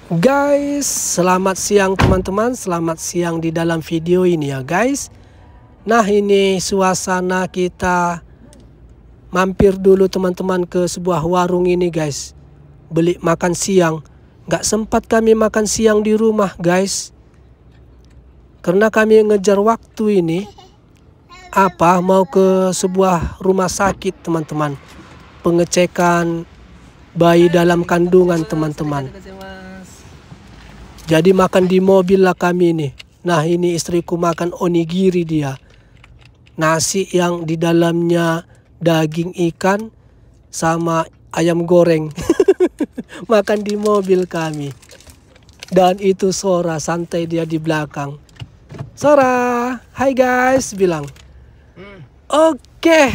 Guys, selamat siang teman-teman. Selamat siang di dalam video ini ya guys. Nah, ini suasana kita mampir dulu teman-teman ke sebuah warung ini guys. Beli makan siang. Gak sempat kami makan siang di rumah guys, karena kami ngejar waktu ini. Mau ke sebuah rumah sakit teman-teman. Pengecekan bayi dalam kandungan teman-teman. Jadi makan di mobil lah kami ini. Nah, ini istriku makan onigiri dia. Nasi yang di dalamnya daging ikan sama ayam goreng. Makan di mobil kami. Dan itu Sora santai dia di belakang. Sora, hai guys, bilang. Oke,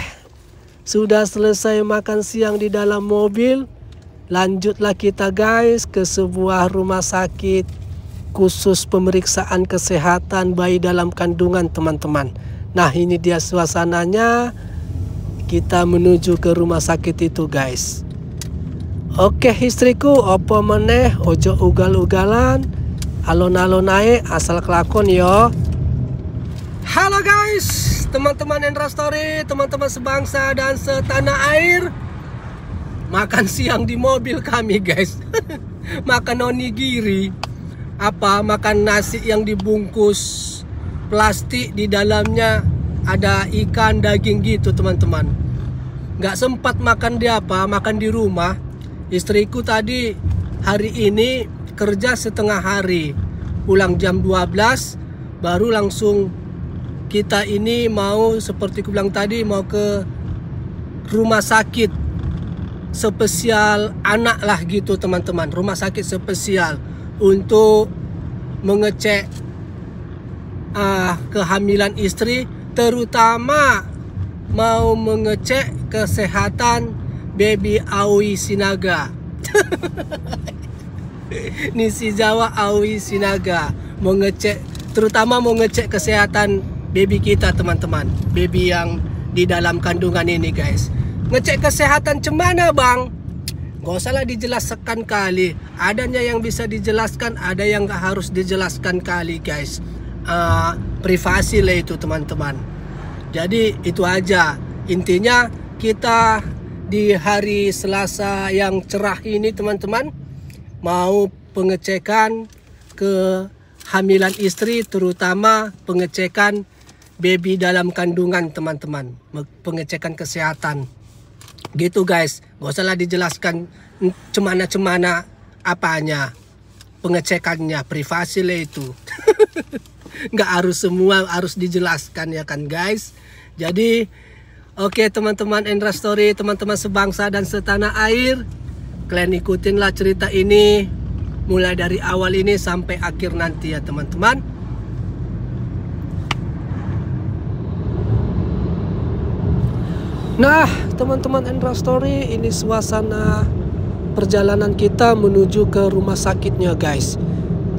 sudah selesai makan siang di dalam mobil. Lanjutlah kita guys ke sebuah rumah sakit khusus pemeriksaan kesehatan bayi dalam kandungan teman-teman. Nah, ini dia suasananya. Kita menuju ke rumah sakit itu guys. Oke istriku, opo meneh ojo ugal-ugalan, alon-alon naik asal kelakon yo. Halo guys, teman-teman Endra Story, teman-teman sebangsa dan setanah air. Makan siang di mobil kami guys. Makan onigiri. Makan nasi yang dibungkus plastik, di dalamnya ada ikan daging gitu teman-teman. Gak sempat makan makan di rumah. Istriku tadi hari ini kerja setengah hari, pulang jam 12, baru langsung kita ini mau seperti aku bilang tadi, mau ke rumah sakit spesial anak lah gitu teman-teman. Rumah sakit spesial untuk mengecek kehamilan istri, terutama mau mengecek kesehatan baby Awi Sinaga. Nisi Jawa Awi Sinaga terutama mau ngecek kesehatan baby kita teman-teman, baby yang di dalam kandungan ini guys. Ngecek kesehatan cemana bang? Gak usah lah dijelaskan kali. Adanya yang bisa dijelaskan, ada yang gak harus dijelaskan kali guys. Privasi lah itu teman-teman. Jadi itu aja. Intinya kita di hari Selasa yang cerah ini teman-teman, mau pengecekan kehamilan istri, terutama pengecekan baby dalam kandungan teman-teman. Pengecekan kesehatan gitu guys. Gak usah lah dijelaskan cemana-cemana apanya, pengecekannya, privasi lah itu. Nggak harus semua harus dijelaskan ya kan guys. Jadi oke teman-teman Endra Story, teman-teman sebangsa dan setanah air, kalian ikutinlah cerita ini mulai dari awal ini sampai akhir nanti ya teman-teman. Nah teman-teman Endra Story, ini suasana perjalanan kita menuju ke rumah sakitnya guys.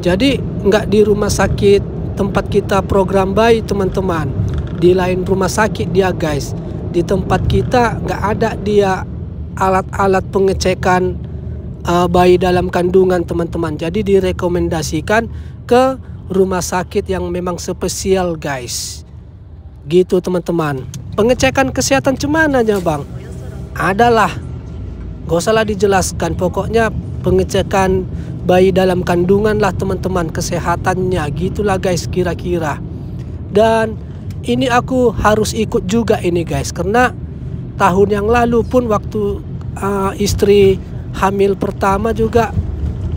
Jadi nggak di rumah sakit tempat kita program bayi teman-teman, di lain rumah sakit dia guys. Di tempat kita nggak ada dia alat-alat pengecekan bayi dalam kandungan teman-teman. Jadi direkomendasikan ke rumah sakit yang memang spesial guys. Gitu teman-teman. Pengecekan kesehatan cumananya bang? Adalah, gak usah lah dijelaskan. Pokoknya pengecekan bayi dalam kandungan lah teman-teman, kesehatannya gitulah guys kira-kira. Dan ini aku harus ikut juga ini guys, karena tahun yang lalu pun waktu istri hamil pertama juga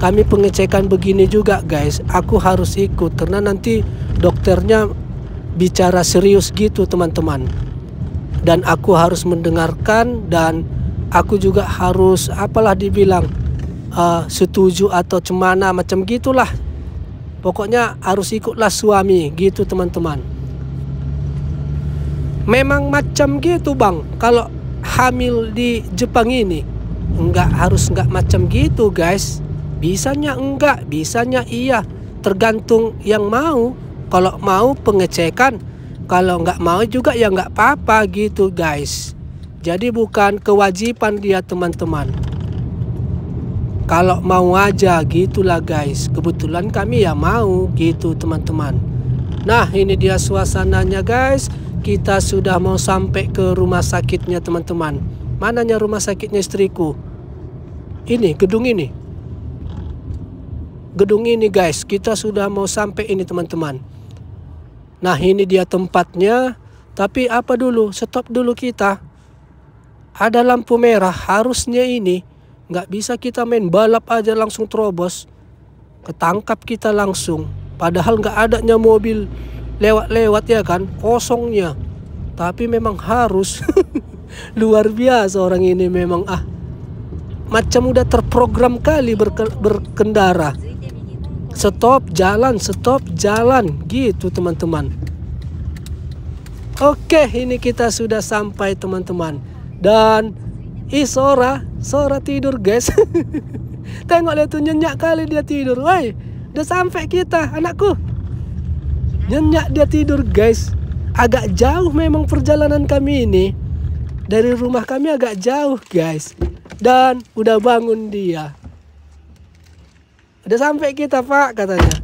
kami pengecekan begini juga guys. Aku harus ikut karena nanti dokternya bicara serius gitu teman-teman. Dan aku harus mendengarkan, dan aku juga harus dibilang setuju atau cemana macam gitulah. Pokoknya harus ikutlah suami gitu teman-teman. Memang macam gitu bang, kalau hamil di Jepang ini nggak macam gitu guys. Bisanya enggak, bisanya iya, tergantung yang mau. Kalau mau pengecekan, kalau nggak mau juga ya nggak apa-apa gitu guys. Jadi bukan kewajiban dia teman-teman. Kalau mau aja gitulah guys. Kebetulan kami ya mau gitu teman-teman. Nah ini dia suasananya guys. Kita sudah mau sampai ke rumah sakitnya teman-teman. Mananya rumah sakitnya istriku? Ini gedung ini. Gedung ini guys. Kita sudah mau sampai ini teman-teman. Nah ini dia tempatnya. Tapi apa dulu? Stop dulu kita. Ada lampu merah. Harusnya ini. Nggak bisa kita main balap aja langsung terobos. Ketangkap kita langsung. Padahal nggak adanya mobil lewat-lewat ya kan. Kosongnya. Tapi memang harus. Luar biasa orang ini memang macam udah terprogram kali berkendara. Stop jalan gitu teman-teman. Oke, ini kita sudah sampai teman-teman. Dan Sora tidur guys. Tengok lihat tuh, nyenyak kali dia tidur. Woi, udah sampai kita anakku. Nyenyak dia tidur guys. Agak jauh memang perjalanan kami ini. Dari rumah kami agak jauh guys. Dan udah bangun dia. Udah sampai kita pak katanya.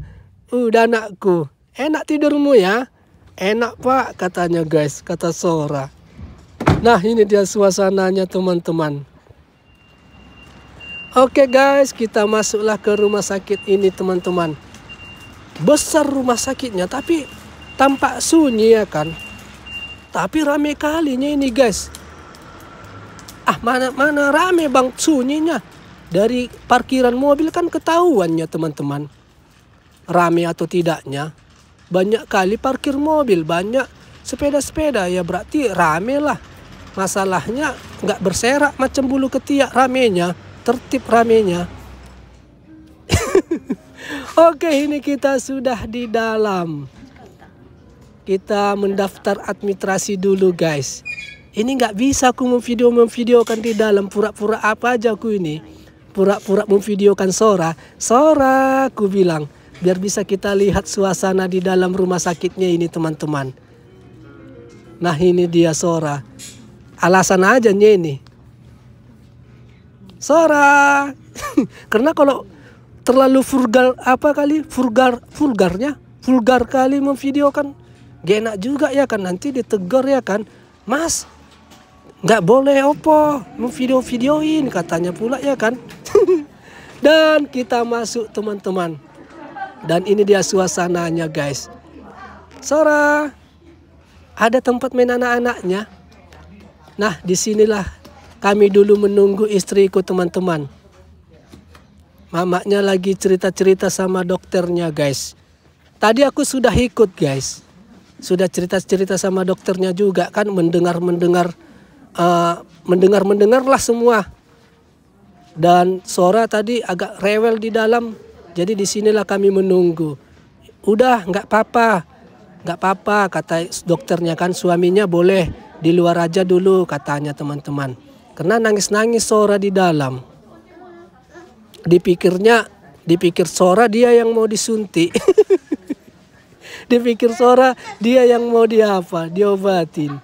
Udah anakku. Enak tidurmu ya. Enak pak katanya guys. Kata Sora. Nah ini dia suasananya teman-teman. Oke guys, kita masuklah ke rumah sakit ini teman-teman. Besar rumah sakitnya tapi tampak sunyi ya kan. Tapi rame kalinya ini guys. Mana rame bang sunyinya. Dari parkiran mobil kan ketahuannya teman-teman. Rame atau tidaknya. Banyak kali parkir mobil, banyak sepeda-sepeda ya berarti rame lah. Masalahnya nggak berserak macam bulu ketiak ramenya, tertib ramenya. Oke, ini kita sudah di dalam. Kita mendaftar administrasi dulu guys. Ini nggak bisa aku memvideokan di dalam, pura-pura apa aja aku ini. Pura-pura memvideokan Sora, aku bilang. Biar bisa kita lihat suasana di dalam rumah sakitnya ini teman-teman. Nah ini dia Sora. Alasan aja ini. Sora. Karena kalau terlalu vulgar kali memvideokan. Gak enak juga ya kan. Nanti ditegur ya kan. Mas. Nggak boleh opo. Memvideo-videoin katanya pula ya kan. Dan kita masuk teman-teman. Dan ini dia suasananya guys. Sora. Ada tempat main anak-anaknya. Nah disinilah kami dulu menunggu istriku teman-teman. Mamanya lagi cerita-cerita sama dokternya guys. Tadi aku sudah ikut guys. Sudah cerita-cerita sama dokternya juga kan. Mendengar lah semua. Dan Sora tadi agak rewel di dalam. Jadi disinilah kami menunggu. Udah nggak apa-apa kata dokternya kan, suaminya boleh di luar aja dulu katanya teman-teman. Karena nangis-nangis Sora di dalam. Dipikir Sora dia yang mau disuntik. Dipikir Sora dia yang mau diobatin.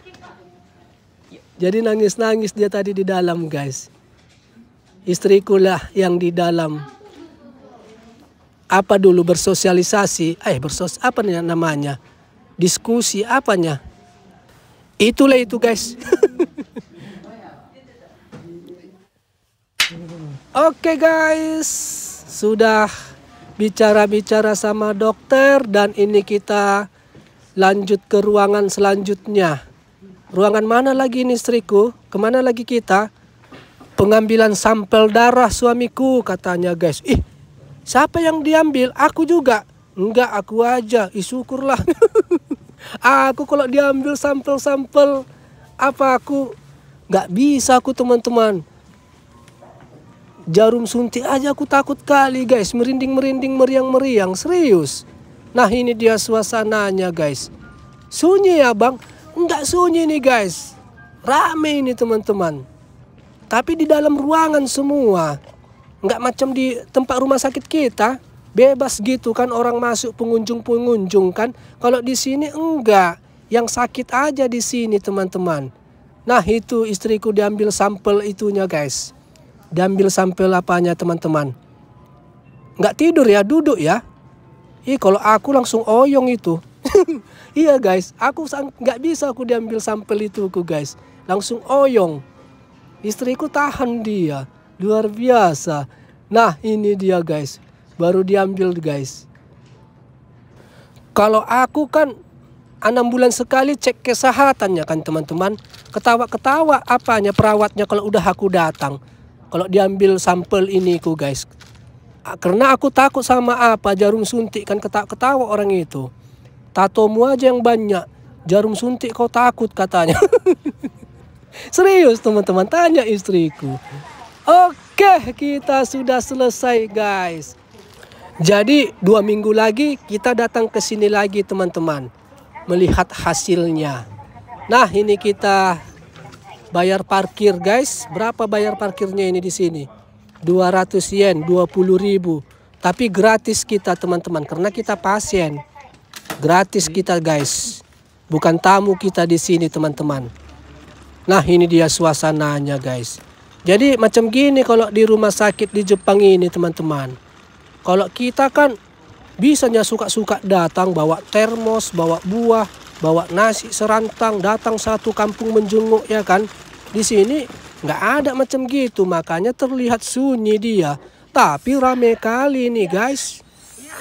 Jadi nangis-nangis dia tadi di dalam guys. Istriku lah yang di dalam. Apa dulu bersosialisasi, apa namanya? Diskusi apanya? Itulah itu guys. Oke guys, sudah bicara-bicara sama dokter dan ini kita lanjut ke ruangan selanjutnya. Ruangan mana lagi ini istriku? Kemana lagi kita? Pengambilan sampel darah suamiku katanya guys. Siapa yang diambil? Aku juga. Enggak, aku aja. Syukurlah. Aku kalau diambil sampel-sampel aku nggak bisa aku teman-teman. Jarum suntik aja aku takut kali guys. Merinding-merinding, meriang-meriang. Serius. Nah ini dia suasananya guys. Sunyi ya bang? Enggak sunyi nih guys. Rame ini teman-teman. Tapi di dalam ruangan semua. Nggak macam di tempat rumah sakit kita. Bebas gitu kan orang masuk pengunjung-pengunjung kan. Kalau di sini enggak. Yang sakit aja di sini teman-teman. Nah itu istriku diambil sampel itunya guys. diambil sampel apanya teman-teman. Nggak tidur ya, duduk ya. Kalau aku langsung oyong itu. Iya guys, aku nggak bisa aku diambil sampel itu guys. Langsung oyong. Istriku tahan dia, luar biasa. Nah ini dia guys, baru diambil guys. Kalau aku kan 6 bulan sekali cek kesehatannya kan teman-teman. Ketawa-ketawa apanya perawatnya kalau udah aku datang. Kalau diambil sampel ini guys. Karena aku takut sama jarum suntik kan, ketawa orang itu. Tatomu aja yang banyak, jarum suntik kau takut katanya. Serius teman-teman, tanya istriku. Oke, kita sudah selesai guys. Jadi 2 minggu lagi kita datang ke sini lagi teman-teman, melihat hasilnya. Nah ini kita bayar parkir guys. Berapa bayar parkirnya ini di sini? 200 yen, 20.000. Tapi gratis kita teman-teman, karena kita pasien. Gratis kita guys, bukan tamu kita di sini teman-teman. Nah ini dia suasananya guys. Jadi macam gini kalau di rumah sakit di Jepang ini teman-teman. Kalau kita kan bisanya suka-suka datang bawa termos, bawa buah, bawa nasi serantang, datang satu kampung menjenguk ya kan. Di sini nggak ada macam gitu, makanya terlihat sunyi dia. Tapi rame kali nih guys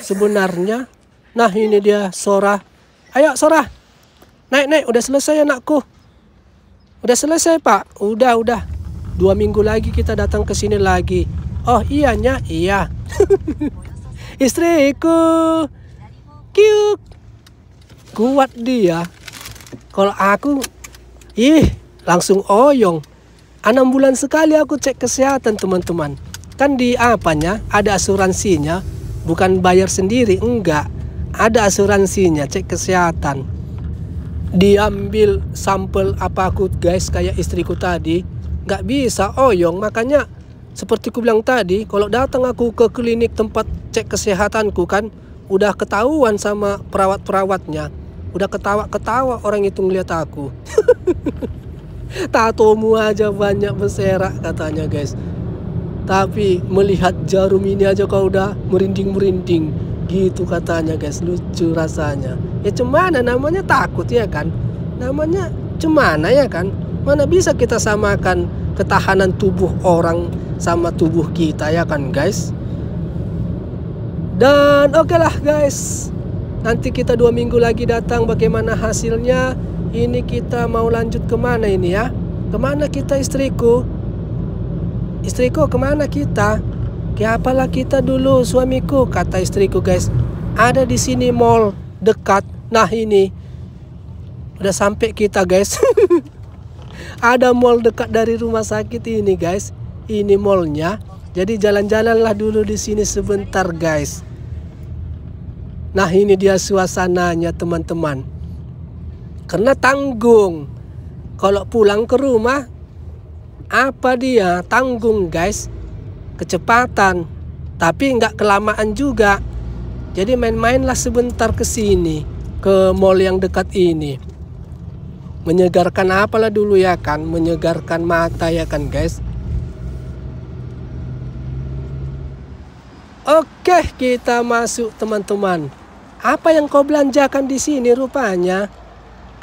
sebenarnya. Nah ini dia Sora. Ayo Sora, naik, udah selesai anakku. Udah selesai pak, udah. 2 minggu lagi kita datang ke sini lagi. Oh iyanya, iya. Istriku, cute, kuat dia. Kalau aku, langsung oyong. 6 bulan sekali aku cek kesehatan teman-teman. Kan di ada asuransinya, bukan bayar sendiri, enggak. Ada asuransinya, cek kesehatan. Diambil sampel aku guys, kayak istriku tadi, nggak bisa oyong. Makanya seperti ku bilang tadi, kalau datang aku ke klinik tempat cek kesehatanku kan, udah ketahuan sama perawat-perawatnya. Udah ketawa-ketawa orang itu ngeliat aku. Tatomu aja banyak berserak katanya guys. Tapi melihat jarum ini aja kau udah merinding-merinding. Gitu katanya guys, lucu rasanya. Ya cemana namanya takut ya kan. Namanya cemana ya kan. Mana bisa kita samakan ketahanan tubuh orang sama tubuh kita ya kan guys. Dan oke lah guys, nanti kita 2 minggu lagi datang bagaimana hasilnya. Ini kita mau lanjut kemana ini ya? Kemana kita istriku? Istriku kemana kita? Apalah kita dulu suamiku, kata istriku guys. Ada di sini mall dekat. Nah ini udah sampai kita guys. Ada mall dekat dari rumah sakit ini guys. Ini mallnya. Jadi jalan-jalanlah dulu di sini sebentar guys. Nah ini dia suasananya teman-teman. Karena tanggung. Kalau pulang ke rumah, tanggung guys. Kecepatan, tapi nggak kelamaan juga. Jadi main-mainlah sebentar ke sini, ke mall yang dekat ini. Menyegarkan apalah dulu ya kan, menyegarkan mata ya kan guys. Oke, kita masuk teman-teman. Apa yang kau belanjakan di sini rupanya?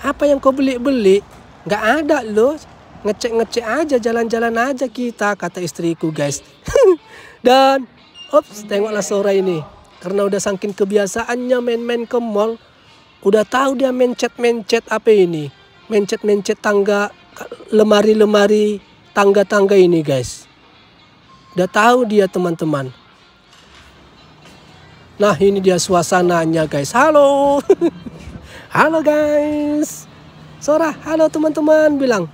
Apa yang kau beli-beli? Nggak ada loh. Ngecek-ngecek aja, jalan-jalan aja kita, kata istriku guys. Dan tengoklah Sora ini, karena udah saking kebiasaannya main-main ke mall, udah tahu dia mencet-mencet apa ini, mencet-mencet tangga, lemari-lemari, tangga-tangga ini guys. Udah tahu dia teman-teman. Nah ini dia suasananya guys. Halo. Halo guys. Sora, halo teman-teman bilang.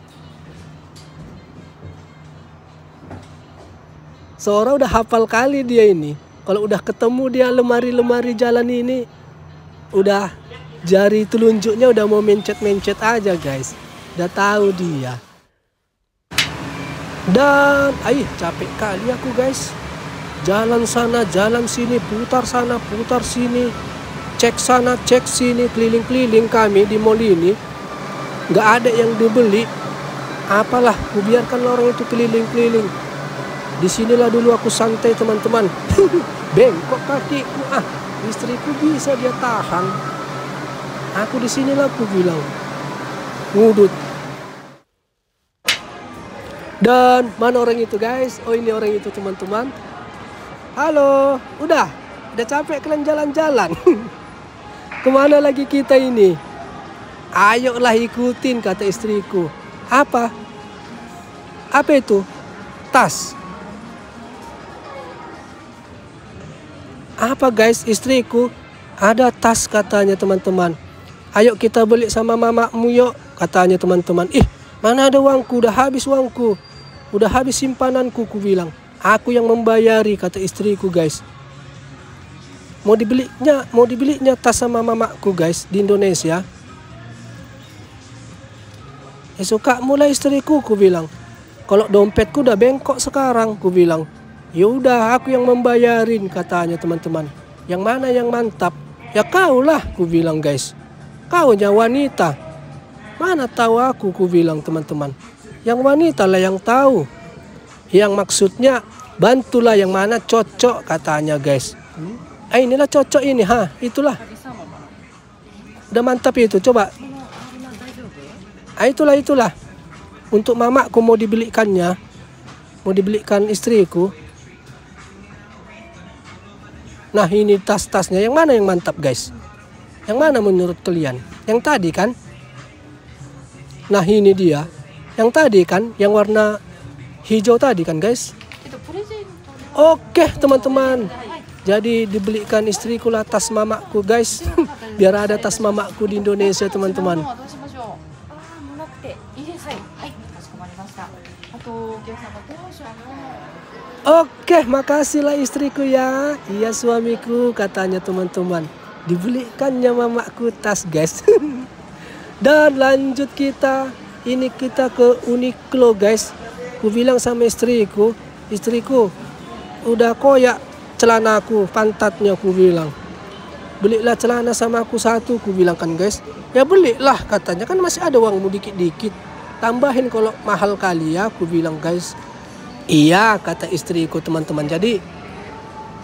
Sora udah hafal kali dia ini. Kalau udah ketemu dia lemari-lemari jalan ini, udah jari telunjuknya udah mau mencet-mencet aja guys. Udah tahu dia. Dan capek kali aku guys. Jalan sana, jalan sini, putar sana, putar sini. Cek sana, cek sini, keliling-keliling kami di mall ini. Nggak ada yang dibeli. Apalah, kubiarkan orang itu keliling-keliling. Disinilah dulu aku santai teman-teman. Bengkok kakiku. Istriku bisa dia tahan. Aku disinilah aku bilang. Ngudut. Dan mana orang itu guys? Oh ini orang itu teman-teman. Halo, udah capek kalian jalan-jalan. Kemana lagi kita ini? Ayolah ikutin kata istriku. Apa? Apa itu? Tas. Apa guys istriku? Ada tas katanya teman-teman. Ayo kita beli sama mamamu yuk katanya teman-teman. Ih mana ada uangku, udah habis uangku. Udah habis simpananku, ku bilang. Aku yang membayari kata istriku guys. Mau dibelinya tas sama mamaku guys di Indonesia. Suka mulai istriku, ku bilang. Kalau dompetku udah bengkok sekarang, ku bilang. Ya udah aku yang membayarin katanya teman-teman. Yang mana yang mantap? Ya kau lah, ku bilang guys. Kau nya wanita. Mana tahu aku, ku bilang teman-teman. Yang wanita lah yang tahu. Yang maksudnya bantulah yang mana cocok katanya guys. Inilah cocok ini, itulah. Udah mantap itu, coba. Itulah. Untuk mamaku mau dibelikannya. Mau dibelikan istriku. Nah ini tas-tasnya, yang mana yang mantap guys? Yang mana menurut kalian? Yang tadi kan? Nah ini dia. Yang tadi kan, yang warna hijau tadi kan guys. Oke teman-teman. Jadi dibelikan istriku lah tas mamaku guys. Biar ada tas mamaku di Indonesia teman-teman. Oke, makasih lah istriku ya. Iya suamiku katanya teman-teman. Dibelikannya mamaku tas guys. Dan lanjut kita. Ini kita ke Uniqlo guys. Ku bilang sama istriku, udah koyak celanaku, pantatnya, ku bilang. Belilah celana sama aku satu, ku bilang kan guys. Ya belilah katanya, kan masih ada uangmu dikit-dikit. Tambahin kalau mahal kali ya, ku bilang guys. Iya kata istriku teman-teman. Jadi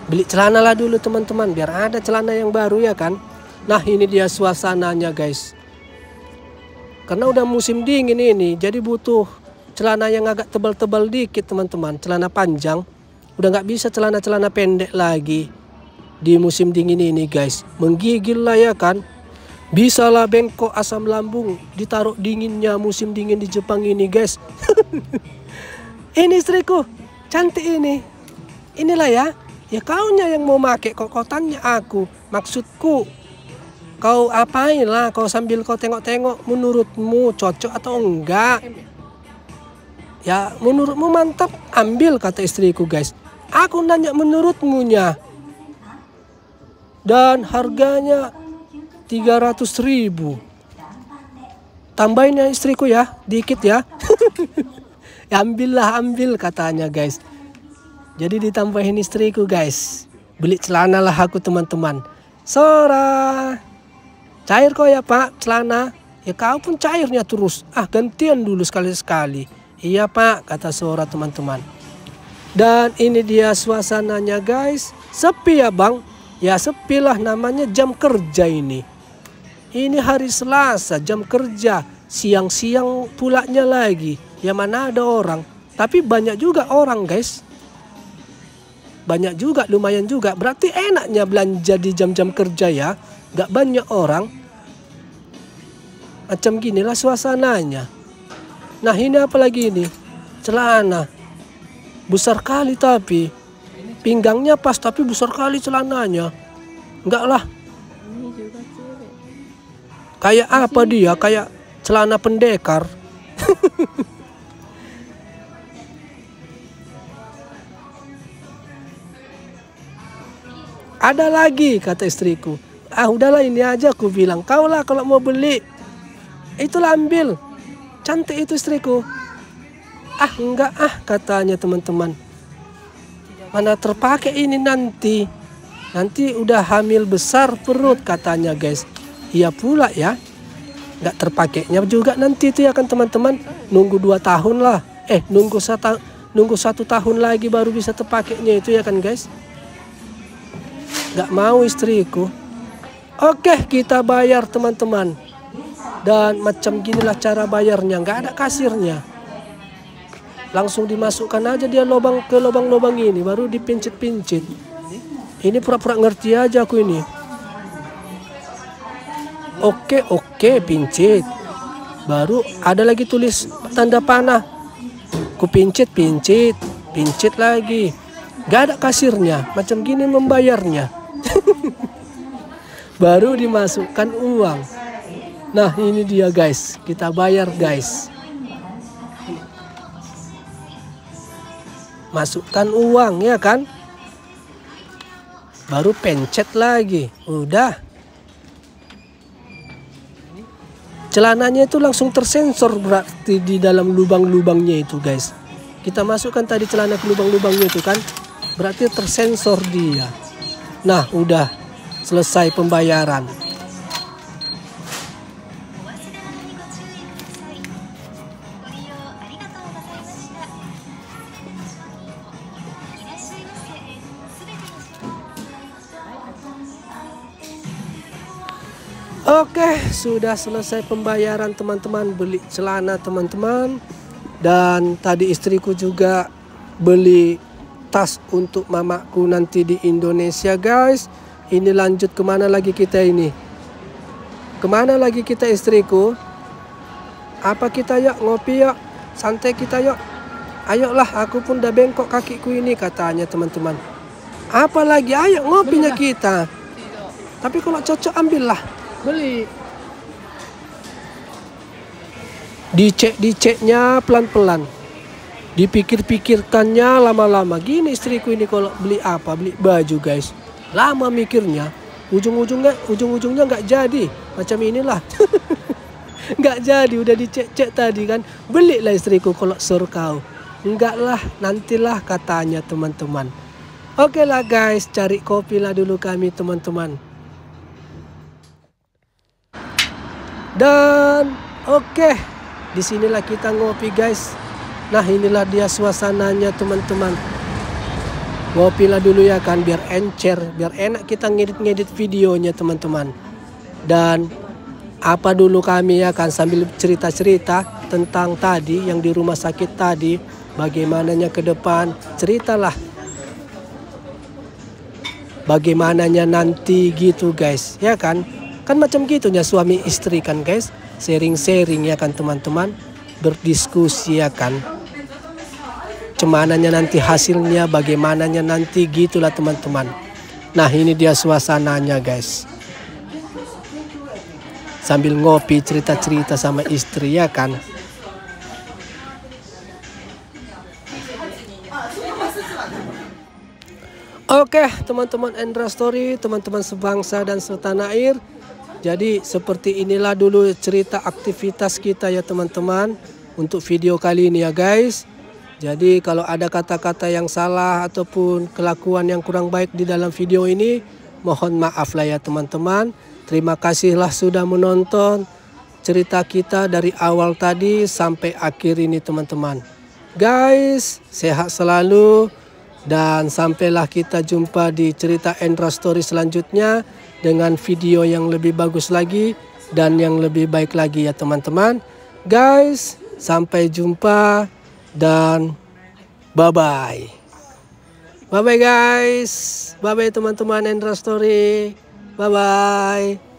beli celana lah dulu teman-teman, biar ada celana yang baru ya kan. Nah ini dia suasananya guys. Karena udah musim dingin ini, jadi butuh celana yang agak tebal-tebal dikit teman-teman. Celana panjang, udah nggak bisa celana-celana pendek lagi di musim dingin ini guys. Menggigil lah ya kan. Bisa lah bengkok asam lambung, ditaruh dinginnya musim dingin di Jepang ini guys. Ini istriku, cantik ini. Inilah ya. Ya kaunya yang mau make, kok kau tanya aku. Maksudku, kau apain lah, kau sambil kau tengok-tengok menurutmu cocok atau enggak. Ya menurutmu mantap, ambil kata istriku guys. Aku nanya menurutmunya. Dan harganya 300.000. Tambahin ya istriku ya, dikit ya. Ya ambil katanya guys. Jadi ditambahin istriku guys. Beli celana lah aku teman-teman. Sora, cair kok ya pak celana. Ya kau pun cairnya terus. Gantian dulu sekali-sekali. Iya pak kata Sora teman-teman. Dan ini dia suasananya guys. Sepi ya bang. Ya sepi lah, namanya jam kerja ini. Ini hari Selasa jam kerja. Siang-siang pulaknya lagi. Ya mana ada orang. Tapi banyak juga orang guys. Banyak juga, lumayan juga. Berarti enaknya belanja di jam-jam kerja ya. Gak banyak orang. Macam ginilah suasananya. Nah ini apa lagi ini? Celana. Besar kali tapi. Pinggangnya pas tapi besar kali celananya. Enggak lah. Kayak apa dia? Kayak celana pendekar. Ada lagi kata istriku. Udahlah ini aja aku bilang. Kau lah kalau mau beli. Itulah ambil. Cantik itu istriku. Enggak katanya teman-teman. Mana terpakai ini nanti. Nanti udah hamil besar perut katanya guys. Iya pula ya. Nggak terpakainya juga nanti itu ya kan teman-teman. Nunggu 2 tahun lah. Nunggu nunggu 1 tahun lagi baru bisa terpakainya itu ya kan guys. Gak mau istriku. Oke, kita bayar teman-teman. Dan macam ginilah cara bayarnya, nggak ada kasirnya. Langsung dimasukkan aja dia ke lubang-lubang ini, baru dipincit-pincit. Ini pura-pura ngerti aja aku ini. Oke, pincit. Baru ada lagi tulis tanda panah. Ku pincit lagi. Gak ada kasirnya, macam gini membayarnya. Baru dimasukkan uang. Nah ini dia guys, kita bayar guys. Masukkan uang ya kan. Baru pencet lagi, udah. Celananya itu langsung tersensor berarti di dalam lubang-lubangnya itu guys. Kita masukkan tadi celana ke lubang-lubangnya itu kan, berarti tersensor dia. Nah udah selesai pembayaran. Oke, sudah selesai pembayaran teman-teman, beli celana teman-teman. Dan tadi istriku juga beli tas untuk mamaku nanti di Indonesia guys. Ini lanjut kemana lagi kita ini? Kemana lagi kita istriku? Apa kita yuk ngopi yuk? Santai kita yuk. Ayolah, aku pun udah bengkok kakiku ini katanya teman-teman. Apa lagi? Ayo ngopinya kita. Tapi kalau cocok ambillah. Beli. Diceknya pelan-pelan. Dipikir-pikirkannya lama-lama. Gini istriku ini kalau beli apa? Beli baju guys. Lama mikirnya. Ujung-ujungnya nggak jadi. Macam inilah. Nggak jadi. Udah dicek-cek tadi kan. Belilah istriku kalau suruh kau. Enggak lah. Nantilah katanya teman-teman. Oke lah guys. Cari kopi lah dulu kami teman-teman. Dan oke, disinilah kita ngopi guys. Nah inilah dia suasananya teman-teman. Ngopilah dulu ya kan, biar encer, biar enak kita ngedit videonya teman-teman. Dan apa dulu kami ya kan, sambil cerita-cerita tentang tadi yang di rumah sakit tadi, bagaimananya ke depan, ceritalah bagaimananya nanti gitu guys, ya kan. Kan macam gitunya suami istri kan guys. Sharing-sharing ya kan teman-teman. Berdiskusi ya kan. Cemananya nanti hasilnya, bagaimananya nanti gitulah teman-teman. Nah ini dia suasananya guys. Sambil ngopi cerita-cerita sama istri ya kan. Oke teman-teman Endra Story, teman-teman sebangsa dan setanah air. Jadi seperti inilah dulu cerita aktivitas kita ya teman-teman untuk video kali ini ya guys. Jadi kalau ada kata-kata yang salah ataupun kelakuan yang kurang baik di dalam video ini, mohon maaf lah ya teman-teman. Terima kasihlah sudah menonton cerita kita dari awal tadi sampai akhir ini teman-teman. Guys, sehat selalu. Dan sampailah kita jumpa di cerita Endra Story selanjutnya dengan video yang lebih bagus lagi dan yang lebih baik lagi ya teman-teman. Guys, sampai jumpa dan bye-bye. Bye-bye guys. Bye-bye teman-teman Endra Story. Bye-bye.